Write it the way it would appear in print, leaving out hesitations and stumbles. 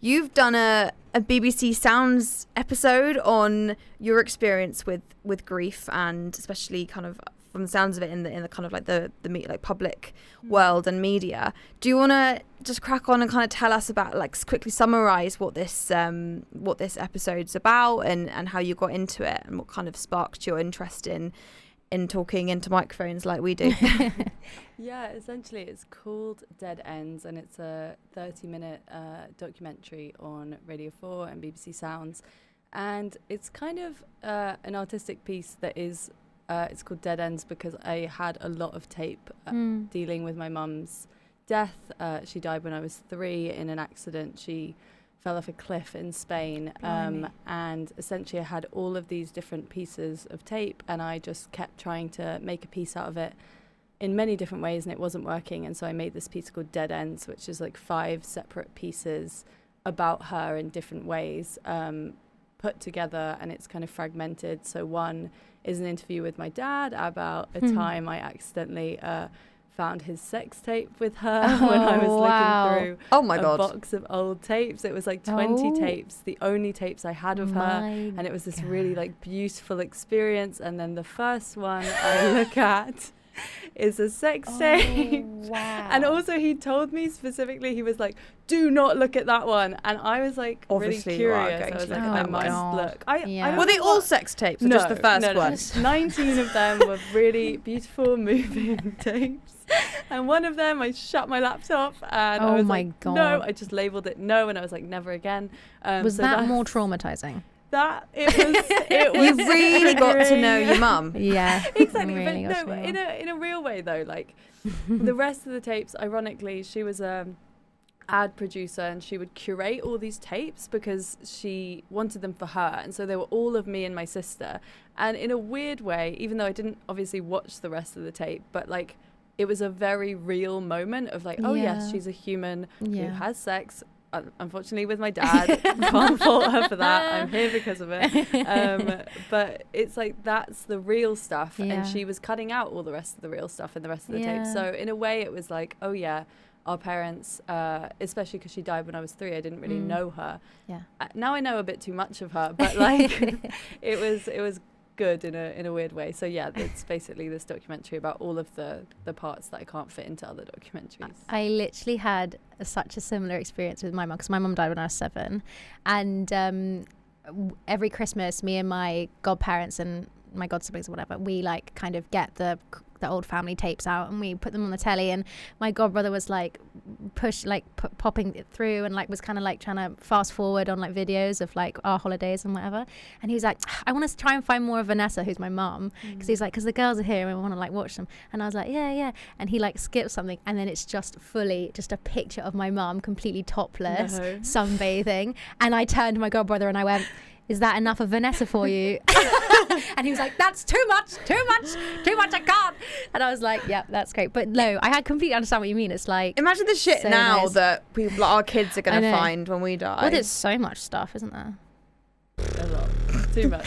you've done a BBC Sounds episode on your experience with grief, and especially kind of from the sounds of it in the kind of like the like public world and media. Do you want to just crack on and kind of tell us about, like, quickly summarize what this episode's about and how you got into it and what kind of sparked your interest in talking into microphones like we do? Yeah, essentially it's called Dead Ends, and it's a 30-minute documentary on Radio 4 and BBC Sounds, and it's kind of an artistic piece that is it's called Dead Ends because I had a lot of tape dealing with my mum's death. She died when I was 3 in an accident. She fell off a cliff in Spain, and essentially I had all of these different pieces of tape, and I just kept trying to make a piece out of it in many different ways, and it wasn't working. And so I made this piece called Dead Ends, which is like 5 separate pieces about her in different ways, put together, and it's kind of fragmented. So one is an interview with my dad about a time I accidentally found his sex tape with her when I was looking through a box of old tapes. It was like 20 tapes, the only tapes I had of her, and it was this really like beautiful experience. And then the first one I look at is a sex tape. Wow. And also he told me specifically, he was like, do not look at that one. And I was like, obviously really curious. I was like, I must look. I Were they all sex tapes or just the first one? 19 of them were really beautiful, moving tapes. And one of them, I shut my laptop and I was like, no, I just labeled it no, and I was like, never again. Was so that more traumatizing? That it was you really got to know your mum. Yeah, exactly. Really but no, in a real way though, like the rest of the tapes, ironically, she was a ad producer and she would curate all these tapes because she wanted them for her, and so they were all of me and my sister. And in a weird way, even though I didn't obviously watch the rest of the tape, but like it was a very real moment of like, oh yes, she's a human who has sex. Unfortunately with my dad, can't fault her for that. I'm here because of it. But it's like, that's the real stuff, and she was cutting out all the rest of the real stuff in the rest of the tape. So in a way it was like, oh yeah, our parents, especially because she died when I was 3, I didn't really know her. Now I know a bit too much of her, but like it was good in a weird way. So yeah, it's basically this documentary about all of the parts that I can't fit into other documentaries. I literally had such a similar experience with my mum, because my mum died when I was 7, and every Christmas me and my godparents and my god siblings or whatever, we like kind of get the old family tapes out and we put them on the telly, and my god brother was like popping it through and like was kind of like trying to fast forward on like videos of like our holidays and whatever, and he was like, I want to try and find more of Vanessa, who's my mum, because he's like, because the girls are here and we want to like watch them. And I was like, yeah, and he like skipped something, and then it's just fully just a picture of my mum completely topless, sunbathing, and I turned to my god brother and I went, is that enough of Vanessa for you? And he was like, that's too much, I can't. And I was like, yeah, that's great. But no, I completely understand what you mean. It's like, imagine the shit so now nice. That people, our kids are going to find when we die. Well, there's so much stuff, isn't there? A lot. Too much.